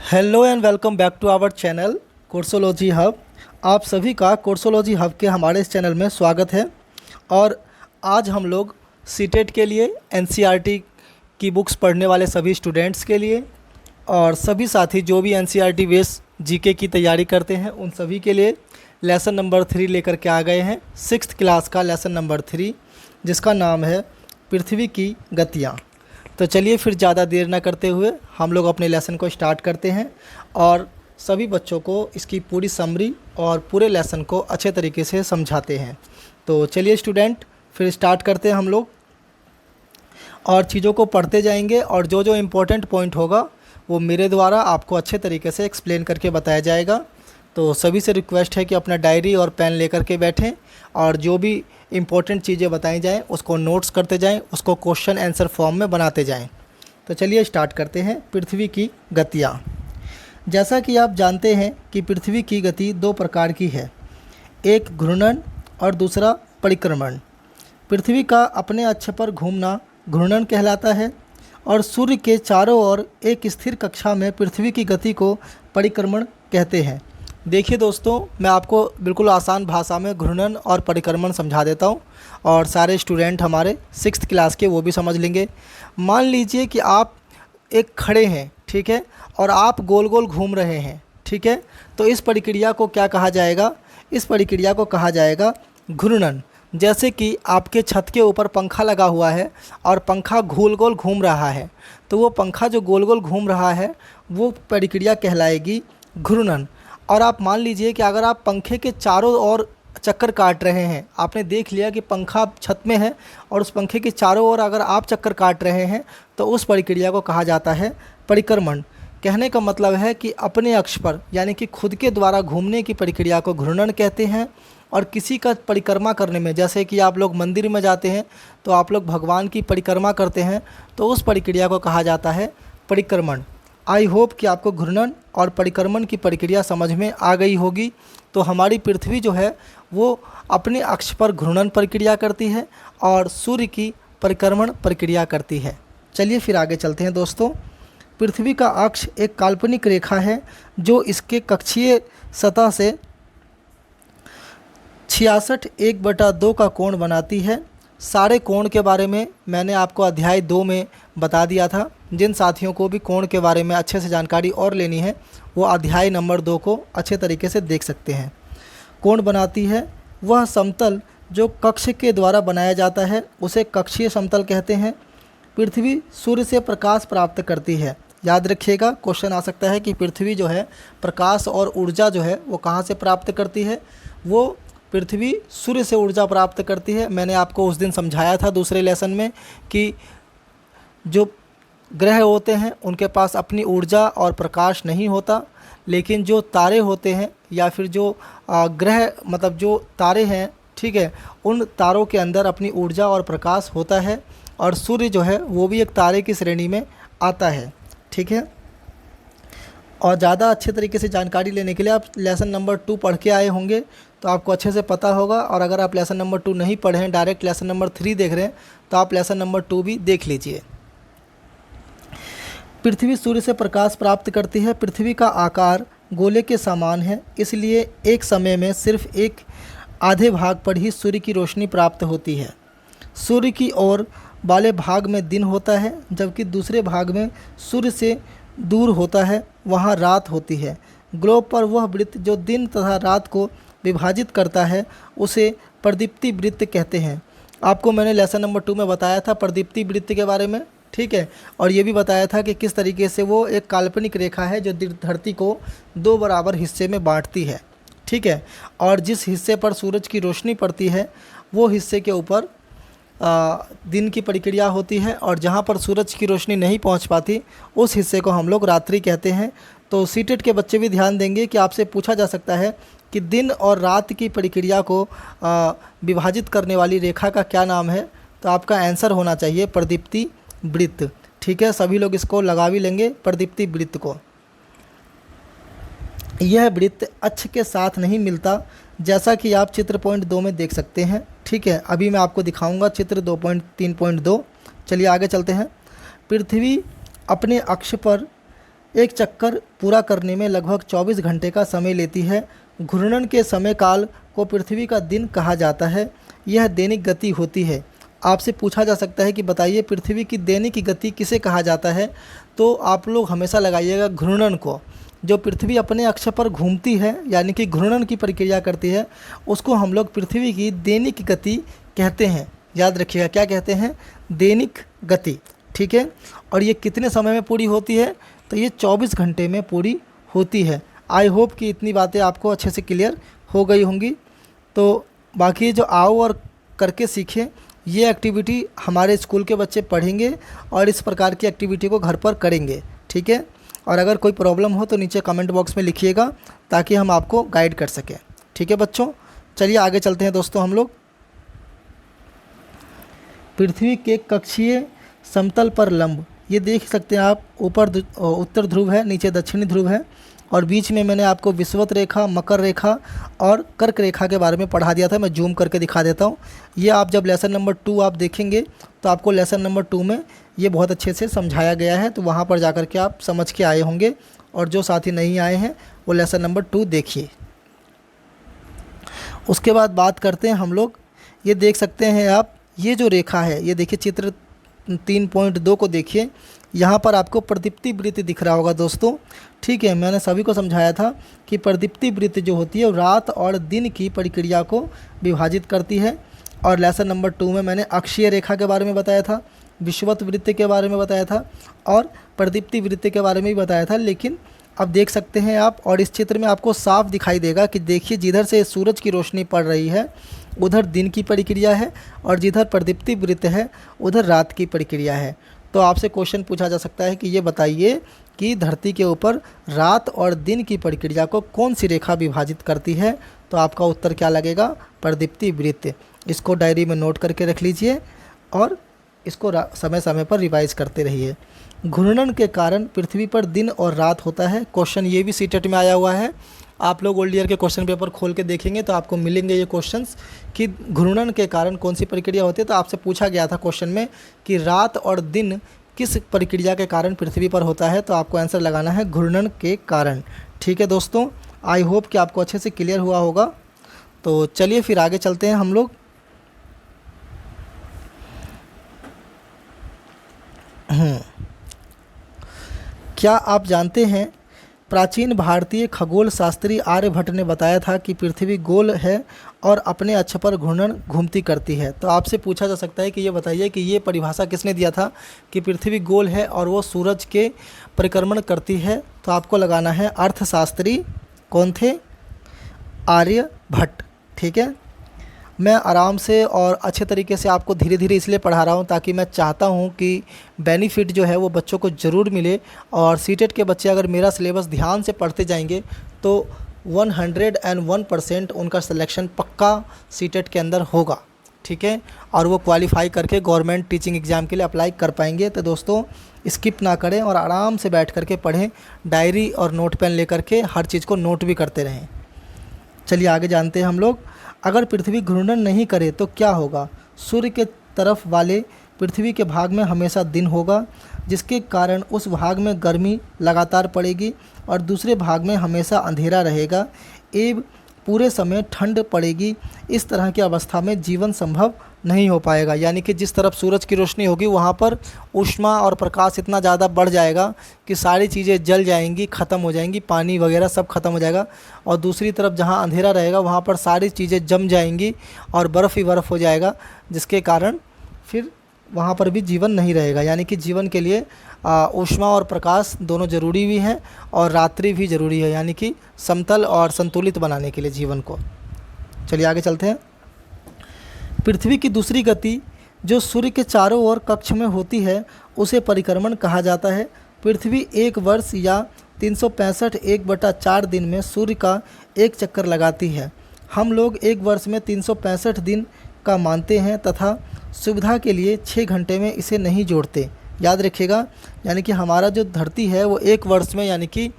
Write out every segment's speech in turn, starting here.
Hello and welcome back to our channel Coursology Hub. आप सभी का कोर्सोलॉजी हब के हमारे इस चैनल में स्वागत है। और आज हम लोग सीटेट के लिए एनसीईआरटी की बुक्स पढ़ने वाले सभी स्टूडेंट्स के लिए और सभी साथी जो भी एनसीईआरटी बेस जीके की तैयारी करते हैं उन सभी के लिए लेसन नंबर 3 लेकर के आ गए हैं। 6th क्लास का लेसन नंबर 3 जिसका नाम है पृथ्वी की गतियाँ। तो चलिए फिर ज़्यादा देर ना करते हुए हम लोग अपने लेसन को स्टार्ट करते हैं और सभी बच्चों को इसकी पूरी समरी और पूरे लेसन को अच्छे तरीके से समझाते हैं। तो चलिए स्टूडेंट फिर स्टार्ट करते हैं हम लोग और चीज़ों को पढ़ते जाएंगे और जो जो इम्पोर्टेंट पॉइंट होगा वो मेरे द्वारा आपको अच्छे तरीके से एक्सप्लेन करके बताया जाएगा। तो सभी से रिक्वेस्ट है कि अपना डायरी और पेन लेकर के बैठें और जो भी इम्पोर्टेंट चीज़ें बताई जाएं उसको नोट्स करते जाएं, उसको क्वेश्चन आंसर फॉर्म में बनाते जाएं। तो चलिए स्टार्ट करते हैं। पृथ्वी की गतियाँ। जैसा कि आप जानते हैं कि पृथ्वी की गति दो प्रकार की है, एक घूर्णन और दूसरा परिक्रमण। पृथ्वी का अपने अक्ष पर घूमना घूर्णन कहलाता है और सूर्य के चारों ओर एक स्थिर कक्षा में पृथ्वी की गति को परिक्रमण कहते हैं। देखिए दोस्तों, मैं आपको बिल्कुल आसान भाषा में घूर्णन और परिक्रमण समझा देता हूँ और सारे स्टूडेंट हमारे 6th क्लास के वो भी समझ लेंगे। मान लीजिए कि आप एक खड़े हैं, ठीक है, और आप गोल गोल घूम रहे हैं, ठीक है, तो इस प्रक्रिया को क्या कहा जाएगा? इस प्रक्रिया को कहा जाएगा घूर्णन। जैसे कि आपके छत के ऊपर पंखा लगा हुआ है और पंखा गोल गोल घूम रहा है, तो वो पंखा जो गोल गोल घूम रहा है वो प्रक्रिया कहलाएगी घूर्णन। और आप मान लीजिए कि अगर आप पंखे के चारों ओर चक्कर काट रहे हैं, आपने देख लिया कि पंखा छत में है और उस पंखे के चारों ओर अगर आप चक्कर काट रहे हैं तो उस प्रक्रिया को कहा जाता है परिक्रमण। कहने का मतलब है कि अपने अक्ष पर यानी कि खुद के द्वारा घूमने की प्रक्रिया को घूर्णन कहते हैं। और किसी का परिक्रमा करने में, जैसे कि आप लोग मंदिर में जाते हैं तो आप लोग भगवान की परिक्रमा करते हैं, तो उस प्रक्रिया को कहा जाता है परिक्रमण। आई होप कि आपको घूर्णन और परिक्रमण की प्रक्रिया समझ में आ गई होगी। तो हमारी पृथ्वी जो है वो अपने अक्ष पर घूर्णन प्रक्रिया करती है और सूर्य की परिक्रमण प्रक्रिया करती है। चलिए फिर आगे चलते हैं दोस्तों। पृथ्वी का अक्ष एक काल्पनिक रेखा है जो इसके कक्षीय सतह से 66/1/2 का कोण बनाती है। सारे कोण के बारे में मैंने आपको अध्याय 2 में बता दिया था। जिन साथियों को भी कोण के बारे में अच्छे से जानकारी और लेनी है वो अध्याय नंबर 2 को अच्छे तरीके से देख सकते हैं। कोण बनाती है वह समतल जो कक्ष के द्वारा बनाया जाता है उसे कक्षीय समतल कहते हैं। पृथ्वी सूर्य से प्रकाश प्राप्त करती है। याद रखिएगा, क्वेश्चन आ सकता है कि पृथ्वी जो है प्रकाश और ऊर्जा जो है वो कहाँ से प्राप्त करती है? वो पृथ्वी सूर्य से ऊर्जा प्राप्त करती है। मैंने आपको उस दिन समझाया था दूसरे लेसन में कि जो ग्रह होते हैं उनके पास अपनी ऊर्जा और प्रकाश नहीं होता, लेकिन जो तारे होते हैं या फिर जो ग्रह मतलब जो तारे हैं, ठीक है, उन तारों के अंदर अपनी ऊर्जा और प्रकाश होता है और सूर्य जो है वो भी एक तारे की श्रेणी में आता है, ठीक है। और ज़्यादा अच्छे तरीके से जानकारी लेने के लिए आप लेसन नंबर 2 पढ़ के आए होंगे तो आपको अच्छे से पता होगा। और अगर आप लेसन नंबर 2 नहीं पढ़े हैं, डायरेक्ट लेसन नंबर 3 देख रहे हैं, तो आप लेसन नंबर 2 भी देख लीजिए। पृथ्वी सूर्य से प्रकाश प्राप्त करती है। पृथ्वी का आकार गोले के समान है, इसलिए एक समय में सिर्फ एक आधे भाग पर ही सूर्य की रोशनी प्राप्त होती है। सूर्य की ओर वाले भाग में दिन होता है जबकि दूसरे भाग में सूर्य से दूर होता है, वहाँ रात होती है। ग्लोब पर वह वृत्त जो दिन तथा रात को विभाजित करता है उसे प्रदीप्ति वृत्त कहते हैं। आपको मैंने लेसन नंबर 2 में बताया था प्रदीप्ति वृत्त के बारे में, ठीक है, और ये भी बताया था कि किस तरीके से वो एक काल्पनिक रेखा है जो धरती को 2 बराबर हिस्से में बांटती है, ठीक है, और जिस हिस्से पर सूरज की रोशनी पड़ती है वो हिस्से के ऊपर दिन की प्रक्रिया होती है और जहाँ पर सूरज की रोशनी नहीं पहुँच पाती उस हिस्से को हम लोग रात्रि कहते हैं। तो सीटेट के बच्चे भी ध्यान देंगे कि आपसे पूछा जा सकता है कि दिन और रात की प्रक्रिया को विभाजित करने वाली रेखा का क्या नाम है, तो आपका आंसर होना चाहिए प्रदीप्ति वृत्त, ठीक है। सभी लोग इसको लगा भी लेंगे प्रदीप्ति वृत्त को। यह वृत्त अक्ष के साथ नहीं मिलता, जैसा कि आप चित्र पॉइंट 2 में देख सकते हैं, ठीक है। अभी मैं आपको दिखाऊंगा चित्र 2.3.2। चलिए आगे चलते हैं। पृथ्वी अपने अक्ष पर एक चक्कर पूरा करने में लगभग 24 घंटे का समय लेती है। घूर्णन के समय काल को पृथ्वी का दिन कहा जाता है। यह दैनिक गति होती है। आपसे पूछा जा सकता है कि बताइए पृथ्वी की दैनिक गति किसे कहा जाता है, तो आप लोग हमेशा लगाइएगा घूर्णन को। जो पृथ्वी अपने अक्ष पर घूमती है यानी कि घूर्णन की प्रक्रिया करती है, उसको हम लोग पृथ्वी की दैनिक गति कहते हैं। याद रखिएगा, क्या कहते हैं? दैनिक गति। ठीक है। और ये कितने समय में पूरी होती है? तो ये 24 घंटे में पूरी होती है। आई होप कि इतनी बातें आपको अच्छे से क्लियर हो गई होंगी। तो बाकी जो आओ और करके सीखें, ये एक्टिविटी हमारे स्कूल के बच्चे पढ़ेंगे और इस प्रकार की एक्टिविटी को घर पर करेंगे। ठीक है। और अगर कोई प्रॉब्लम हो तो नीचे कमेंट बॉक्स में लिखिएगा ताकि हम आपको गाइड कर सकें। ठीक है बच्चों, चलिए आगे चलते हैं दोस्तों। हम लोग पृथ्वी के कक्षीय समतल पर लंब, ये देख सकते हैं आप, ऊपर उत्तर ध्रुव है, नीचे दक्षिणी ध्रुव है और बीच में मैंने आपको विषुवत रेखा, मकर रेखा और कर्क रेखा के बारे में पढ़ा दिया था। मैं जूम करके दिखा देता हूँ। ये आप जब लेसन नंबर 2 आप देखेंगे तो आपको लेसन नंबर 2 में ये बहुत अच्छे से समझाया गया है, तो वहाँ पर जा कर के आप समझ के आए होंगे। और जो साथी नहीं आए हैं वो लेसन नंबर 2 देखिए। उसके बाद बात करते हैं हम लोग, ये देख सकते हैं आप, ये जो रेखा है, ये देखिए चित्र 3.2 को देखिए। यहाँ पर आपको प्रदीप्ति वृत्त दिख रहा होगा दोस्तों। ठीक है, मैंने सभी को समझाया था कि प्रदीप्ति वृत्त जो होती है वो रात और दिन की प्रक्रिया को विभाजित करती है। और लेसन नंबर 2 में मैंने अक्षीय रेखा के बारे में बताया था, विषुवत वृत्त के बारे में बताया था और प्रदीप्ति वृत्त के बारे में भी बताया था। लेकिन अब देख सकते हैं आप, और इस चित्र में आपको साफ दिखाई देगा कि देखिए जिधर से सूरज की रोशनी पड़ रही है उधर दिन की प्रक्रिया है और जिधर प्रदीप्ति वृत्त है उधर रात की प्रक्रिया है। तो आपसे क्वेश्चन पूछा जा सकता है कि ये बताइए कि धरती के ऊपर रात और दिन की प्रक्रिया को कौन सी रेखा विभाजित करती है? तो आपका उत्तर क्या लगेगा? प्रदीप्ति वृत्त। इसको डायरी में नोट करके रख लीजिए और इसको समय समय पर रिवाइज करते रहिए। घूर्णन के कारण पृथ्वी पर दिन और रात होता है। क्वेश्चन ये भी सीटेट में आया हुआ है। आप लोग ओल्ड ईयर के क्वेश्चन पेपर खोल के देखेंगे तो आपको मिलेंगे ये क्वेश्चंस कि घूर्णन के कारण कौन सी प्रक्रिया होती है। तो आपसे पूछा गया था क्वेश्चन में कि रात और दिन किस प्रक्रिया के कारण पृथ्वी पर होता है, तो आपको आंसर लगाना है घूर्णन के कारण। ठीक है दोस्तों, आई होप कि आपको अच्छे से क्लियर हुआ होगा। तो चलिए फिर आगे चलते हैं हम लोग। क्या आप जानते हैं प्राचीन भारतीय खगोल शास्त्री आर्यभट्ट ने बताया था कि पृथ्वी गोल है और अपने अक्ष पर घूर्णन घूमती करती है। तो आपसे पूछा जा सकता है कि ये बताइए कि ये परिभाषा किसने दिया था कि पृथ्वी गोल है और वो सूरज के परिक्रमण करती है? तो आपको लगाना है अर्थशास्त्री। कौन थे? आर्यभट्ट। ठीक है। मैं आराम से और अच्छे तरीके से आपको धीरे धीरे इसलिए पढ़ा रहा हूँ ताकि मैं चाहता हूँ कि बेनिफिट जो है वो बच्चों को ज़रूर मिले। और सीटेट के बच्चे अगर मेरा सिलेबस ध्यान से पढ़ते जाएंगे तो 101% उनका सिलेक्शन पक्का सीटेट के अंदर होगा। ठीक है। और वो क्वालिफाई करके गवर्नमेंट टीचिंग एग्ज़ाम के लिए अप्लाई कर पाएंगे। तो दोस्तों स्किप ना करें और आराम से बैठ करके पढ़ें, डायरी और नोट पेन लेकर के हर चीज़ को नोट भी करते रहें। चलिए आगे जानते हैं हम लोग। अगर पृथ्वी घूर्णन नहीं करे तो क्या होगा? सूर्य के तरफ वाले पृथ्वी के भाग में हमेशा दिन होगा, जिसके कारण उस भाग में गर्मी लगातार पड़ेगी और दूसरे भाग में हमेशा अंधेरा रहेगा एवं पूरे समय ठंड पड़ेगी। इस तरह की अवस्था में जीवन संभव नहीं हो पाएगा। यानी कि जिस तरफ सूरज की रोशनी होगी वहाँ पर ऊष्मा और प्रकाश इतना ज़्यादा बढ़ जाएगा कि सारी चीज़ें जल जाएंगी, ख़त्म हो जाएंगी, पानी वगैरह सब ख़त्म हो जाएगा। और दूसरी तरफ जहाँ अंधेरा रहेगा वहाँ पर सारी चीज़ें जम जाएंगी और बर्फ़ ही बर्फ़ हो जाएगा, जिसके कारण फिर वहाँ पर भी जीवन नहीं रहेगा। यानी कि जीवन के लिए ऊष्मा और प्रकाश दोनों ज़रूरी भी हैं और रात्रि भी ज़रूरी है, यानी कि समतल और संतुलित बनाने के लिए जीवन को। चलिए आगे चलते हैं। पृथ्वी की दूसरी गति जो सूर्य के चारों ओर कक्ष में होती है उसे परिक्रमण कहा जाता है। पृथ्वी एक वर्ष या 365 1/4 दिन में सूर्य का एक चक्कर लगाती है। हम लोग एक वर्ष में 365 दिन का मानते हैं तथा सुविधा के लिए 6 घंटे में इसे नहीं जोड़ते। याद रखिएगा, यानी कि हमारा जो धरती है वो एक वर्ष में यानी कि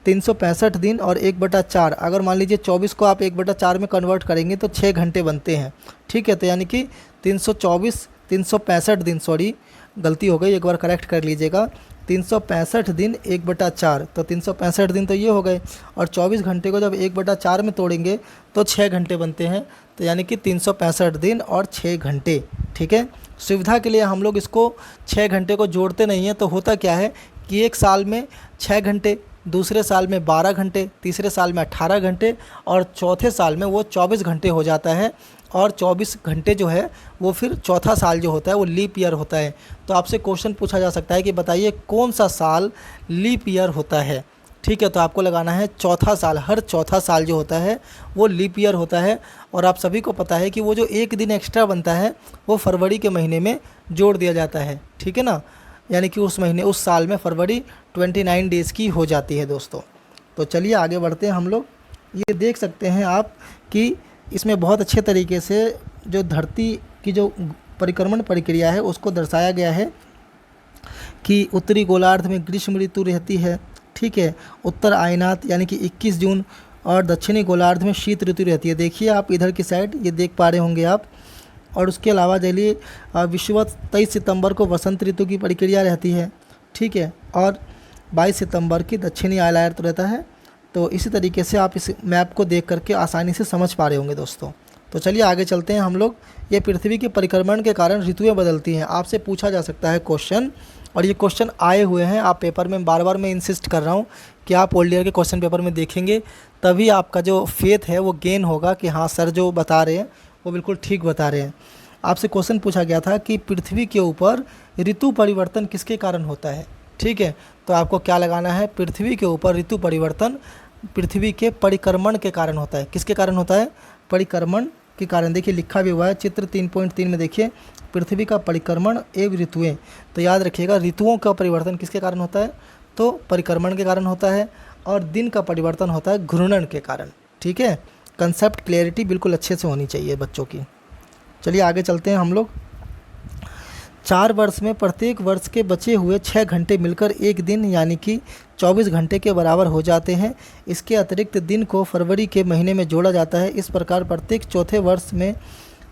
365 दिन और 1/4, अगर मान लीजिए 24 को आप 1/4 में कन्वर्ट करेंगे तो 6 घंटे बनते हैं। ठीक है। तो यानी कि 365 दिन, सॉरी गलती हो गई, एक बार करेक्ट कर लीजिएगा। 365 दिन 1/4, तो 365 दिन तो ये हो गए, और 24 घंटे को जब 1/4 में तोड़ेंगे तो 6 घंटे बनते हैं, तो यानी कि 365 दिन और 6 घंटे। ठीक है, सुविधा के लिए हम लोग इसको 6 घंटे को जोड़ते नहीं हैं, तो होता क्या है कि एक साल में 6 घंटे, दूसरे साल में 12 घंटे, तीसरे साल में 18 घंटे, और चौथे साल में वो 24 घंटे हो जाता है, और 24 घंटे जो है वो फिर चौथा साल जो होता है वो लीप ईयर होता है। तो आपसे क्वेश्चन पूछा जा सकता है कि बताइए कौन सा साल लीप ईयर होता है। ठीक है, तो आपको लगाना है चौथा साल, हर चौथा साल जो होता है वो लीप ईयर होता है। और आप सभी को पता है कि वो जो एक दिन एक्स्ट्रा बनता है वो फरवरी के महीने में जोड़ दिया जाता है। ठीक है ना, यानी कि उस महीने, उस साल में फरवरी 29 डेज़ की हो जाती है दोस्तों। तो चलिए आगे बढ़ते हैं हम लोग। ये देख सकते हैं आप कि इसमें बहुत अच्छे तरीके से जो धरती की जो परिक्रमण प्रक्रिया है उसको दर्शाया गया है कि उत्तरी गोलार्ध में ग्रीष्म ऋतु रहती है। ठीक है, उत्तर आयनात यानी कि 21 जून, और दक्षिणी गोलार्ध में शीत ऋतु रहती है। देखिए आप इधर की साइड ये देख पा रहे होंगे आप। और उसके अलावा चलिए विषुवत 23 सितंबर को वसंत ऋतु की प्रक्रिया रहती है। ठीक है, और 22 सितंबर की दक्षिणी आयलार्त रहता है। तो इसी तरीके से आप इस मैप को देख करके आसानी से समझ पा रहे होंगे दोस्तों। तो चलिए आगे चलते हैं हम लोग। ये पृथ्वी के परिक्रमण के कारण ऋतुएं बदलती हैं, आपसे पूछा जा सकता है क्वेश्चन, और ये क्वेश्चन आए हुए हैं आप पेपर में। बार बार मैं इंसिस्ट कर रहा हूँ कि आप ओल्ड ईयर के क्वेश्चन पेपर में देखेंगे, तभी आपका जो फेथ है वो गेन होगा कि हाँ सर जो बता रहे हैं वो बिल्कुल ठीक बता रहे हैं। आपसे क्वेश्चन पूछा गया था कि पृथ्वी के ऊपर ऋतु परिवर्तन किसके कारण होता है। ठीक है, तो आपको क्या लगाना है, पृथ्वी के ऊपर ऋतु परिवर्तन पृथ्वी के परिक्रमण के कारण होता है। किसके कारण होता है, परिक्रमण के कारण। देखिए लिखा भी हुआ है चित्र 3.3 में, देखिए पृथ्वी का परिक्रमण एवं ऋतुएं। तो याद रखिएगा ऋतुओं का परिवर्तन किसके कारण होता है, तो परिक्रमण के कारण होता है, और दिन का परिवर्तन होता है घूर्णन के कारण। ठीक है, कंसेप्ट क्लियरिटी बिल्कुल अच्छे से होनी चाहिए बच्चों की। चलिए आगे चलते हैं हम लोग। 4 वर्ष में प्रत्येक वर्ष के बचे हुए 6 घंटे मिलकर एक दिन यानी कि 24 घंटे के बराबर हो जाते हैं। इसके अतिरिक्त दिन को फरवरी के महीने में जोड़ा जाता है। इस प्रकार प्रत्येक चौथे वर्ष में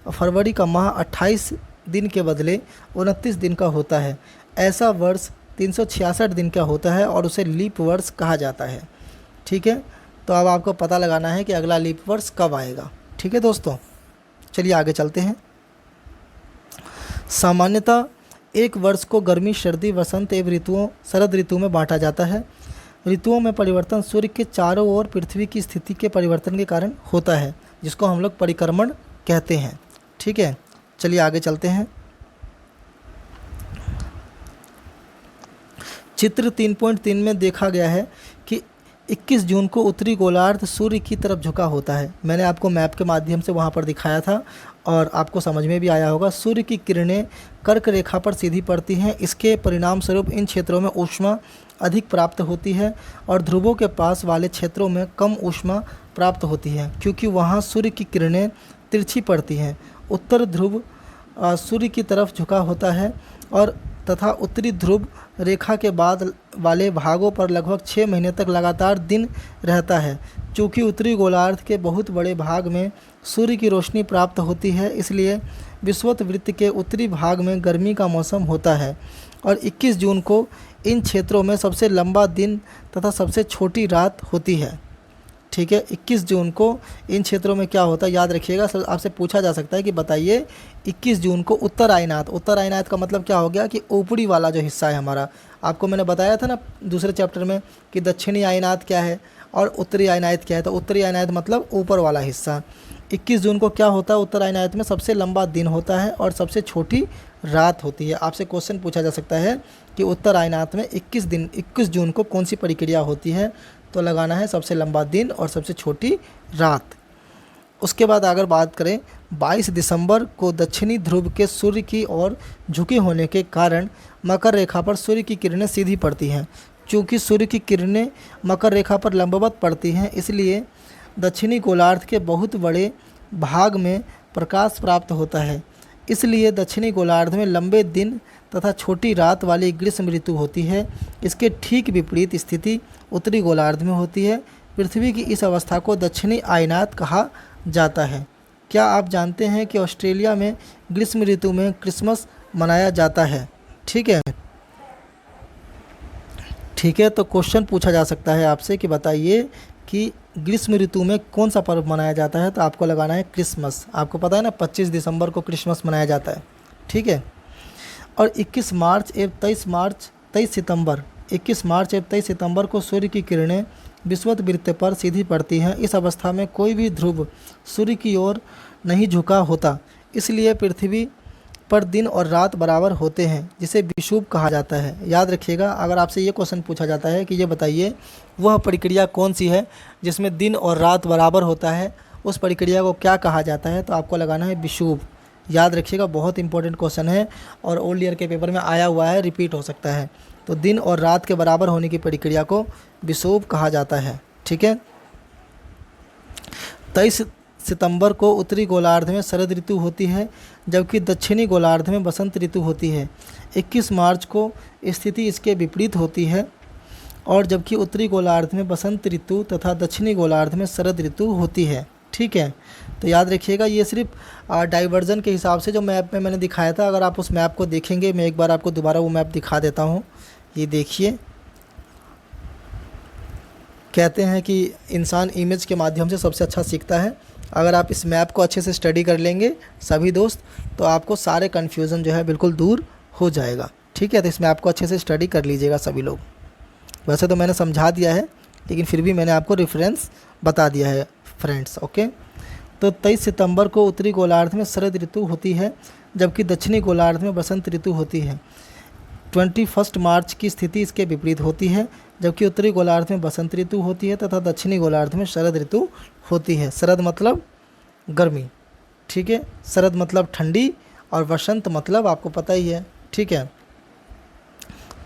फरवरी का माह 28 दिन के बदले 29 दिन का होता है। ऐसा वर्ष 366 दिन का होता है और उसे लीप वर्ष कहा जाता है। ठीक है, तो अब आपको पता लगाना है कि अगला लीप वर्ष कब आएगा। ठीक है दोस्तों, चलिए आगे चलते हैं। सामान्यतः एक वर्ष को गर्मी, सर्दी, वसंत एवं ऋतुओं, शरद ऋतु में बांटा जाता है। ऋतुओं में परिवर्तन सूर्य के चारों ओर पृथ्वी की स्थिति के परिवर्तन के कारण होता है, जिसको हम लोग परिक्रमण कहते हैं। ठीक है, चलिए आगे चलते हैं। चित्र 3.3 में देखा गया है कि 21 जून को उत्तरी गोलार्ध सूर्य की तरफ झुका होता है। मैंने आपको मैप के माध्यम से वहाँ पर दिखाया था और आपको समझ में भी आया होगा। सूर्य की किरणें कर्क रेखा पर सीधी पड़ती हैं। इसके परिणाम स्वरूप इन क्षेत्रों में ऊष्मा अधिक प्राप्त होती है और ध्रुवों के पास वाले क्षेत्रों में कम ऊष्मा प्राप्त होती है, क्योंकि वहाँ सूर्य की किरणें तिरछी पड़ती हैं। उत्तर ध्रुव सूर्य की तरफ झुका होता है और तथा उत्तरी ध्रुव रेखा के बाद वाले भागों पर लगभग 6 महीने तक लगातार दिन रहता है। चूँकि उत्तरी गोलार्ध के बहुत बड़े भाग में सूर्य की रोशनी प्राप्त होती है, इसलिए विषुवत वृत्त के उत्तरी भाग में गर्मी का मौसम होता है और 21 जून को इन क्षेत्रों में सबसे लंबा दिन तथा सबसे छोटी रात होती है। ठीक है, 21 जून को इन क्षेत्रों में क्या होता है याद रखिएगा। सर आपसे पूछा जा सकता है कि बताइए 21 जून को उत्तर आयनात का मतलब क्या हो गया कि ऊपरी वाला जो हिस्सा है हमारा। आपको मैंने बताया था ना दूसरे चैप्टर में कि दक्षिणी आयनात क्या है और उत्तरी आयनात क्या है। तो उत्तरी आयनात मतलब ऊपर वाला हिस्सा। 21 जून को क्या होता है, उत्तर आयनात में सबसे लंबा दिन होता है और सबसे छोटी रात होती है। आपसे क्वेश्चन पूछा जा सकता है कि उत्तर आयनात में 21 जून को कौन सी प्रक्रिया होती है, तो लगाना है सबसे लंबा दिन और सबसे छोटी रात। उसके बाद अगर बात करें 22 दिसंबर को दक्षिणी ध्रुव के सूर्य की ओर झुके होने के कारण मकर रेखा पर सूर्य की किरणें सीधी पड़ती हैं। चूँकि सूर्य की किरणें मकर रेखा पर लंबवत पड़ती हैं, इसलिए दक्षिणी गोलार्ध के बहुत बड़े भाग में प्रकाश प्राप्त होता है। इसलिए दक्षिणी गोलार्ध में लंबे दिन तथा छोटी रात वाली ग्रीष्म ऋतु होती है। इसके ठीक विपरीत स्थिति उत्तरी गोलार्ध में होती है। पृथ्वी की इस अवस्था को दक्षिणी आयनात कहा जाता है। क्या आप जानते हैं कि ऑस्ट्रेलिया में ग्रीष्म ऋतु में क्रिसमस मनाया जाता है? ठीक है, ठीक है, तो क्वेश्चन पूछा जा सकता है आपसे कि बताइए कि ग्रीष्म ऋतु में कौन सा पर्व मनाया जाता है, तो आपको लगाना है क्रिसमस। आपको पता है ना 25 दिसंबर को क्रिसमस मनाया जाता है। ठीक है, और 21 मार्च एवं 23 सितंबर 21 मार्च एवं 23 सितंबर को सूर्य की किरणें विषुवत वृत्त पर सीधी पड़ती हैं। इस अवस्था में कोई भी ध्रुव सूर्य की ओर नहीं झुका होता, इसलिए पृथ्वी पर दिन और रात बराबर होते हैं, जिसे विषुव कहा जाता है। याद रखिएगा, अगर आपसे ये क्वेश्चन पूछा जाता है कि ये बताइए वह प्रक्रिया कौन सी है जिसमें दिन और रात बराबर होता है, उस प्रक्रिया को क्या कहा जाता है, तो आपको लगाना है विषुव। याद रखिएगा, बहुत इंपॉर्टेंट क्वेश्चन है और ओल्ड ईयर के पेपर में आया हुआ है, रिपीट हो सकता है। तो दिन और रात के बराबर होने की प्रक्रिया को विषुव कहा जाता है। ठीक है, 23 सितंबर को उत्तरी गोलार्ध में शरद ऋतु होती है, जबकि दक्षिणी गोलार्ध में बसंत ऋतु होती है। 21 मार्च को स्थिति इसके विपरीत होती है, और जबकि उत्तरी गोलार्ध में बसंत ऋतु तथा दक्षिणी गोलार्ध में शरद ऋतु होती है। ठीक है, तो याद रखिएगा, ये सिर्फ डाइवर्जन के हिसाब से जो मैप में मैंने दिखाया था, अगर आप उस मैप को देखेंगे, मैं एक बार आपको दोबारा वो मैप दिखा देता हूँ। ये देखिए, कहते हैं कि इंसान इमेज के माध्यम से सबसे अच्छा सीखता है। अगर आप इस मैप को अच्छे से स्टडी कर लेंगे सभी दोस्त, तो आपको सारे कन्फ्यूज़न जो है बिल्कुल दूर हो जाएगा। ठीक है, तो इस मैप को अच्छे से स्टडी कर लीजिएगा सभी लोग। वैसे तो मैंने समझा दिया है, लेकिन फिर भी मैंने आपको रेफरेंस बता दिया है फ्रेंड्स। ओके, तो 23 सितंबर को उत्तरी गोलार्ध में शरद ऋतु होती है, जबकि दक्षिणी गोलार्ध में बसंत ऋतु होती है। 21 मार्च की स्थिति इसके विपरीत होती है, जबकि उत्तरी गोलार्ध में बसंत ऋतु होती है तथा दक्षिणी गोलार्ध में शरद ऋतु होती है। शरद मतलब गर्मी, ठीक है, शरद मतलब ठंडी, और बसंत मतलब आपको पता ही है। ठीक है,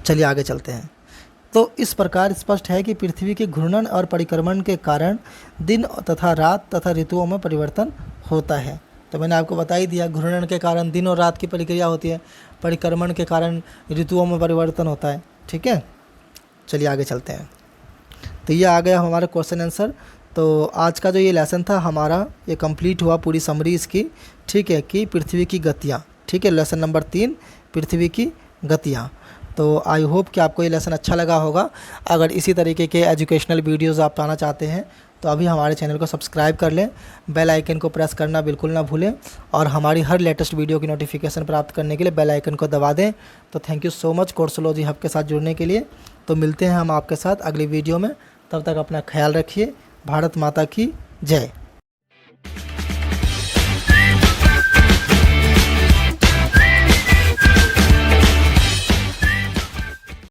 चलिए आगे चलते हैं। तो इस प्रकार स्पष्ट है कि पृथ्वी के घूर्णन और परिक्रमण के कारण दिन तथा रात तथा ऋतुओं में परिवर्तन होता है। तो मैंने आपको बता ही दिया, घूर्णन के कारण दिन और रात की प्रक्रिया होती है, परिक्रमण के कारण ऋतुओं में परिवर्तन होता है। ठीक है, चलिए आगे चलते हैं। तो ये आ गया हमारा क्वेश्चन आंसर। तो आज का जो ये लेसन था हमारा, ये कंप्लीट हुआ, पूरी समरी इसकी। ठीक है, कि पृथ्वी की गतियाँ। ठीक है, लेसन नंबर 3, पृथ्वी की गतियाँ। तो आई होप कि आपको ये लेसन अच्छा लगा होगा। अगर इसी तरीके के एजुकेशनल वीडियोज़ आप पाना चाहते हैं तो अभी हमारे चैनल को सब्सक्राइब कर लें, बेल आइकन को प्रेस करना बिल्कुल ना भूलें, और हमारी हर लेटेस्ट वीडियो की नोटिफिकेशन प्राप्त करने के लिए बेल आइकन को दबा दें। तो thank you so much Coursology Hub के साथ जुड़ने के लिए। तो मिलते हैं हम आपके साथ अगली वीडियो में, तब तक अपना ख्याल रखिए। भारत माता की जय।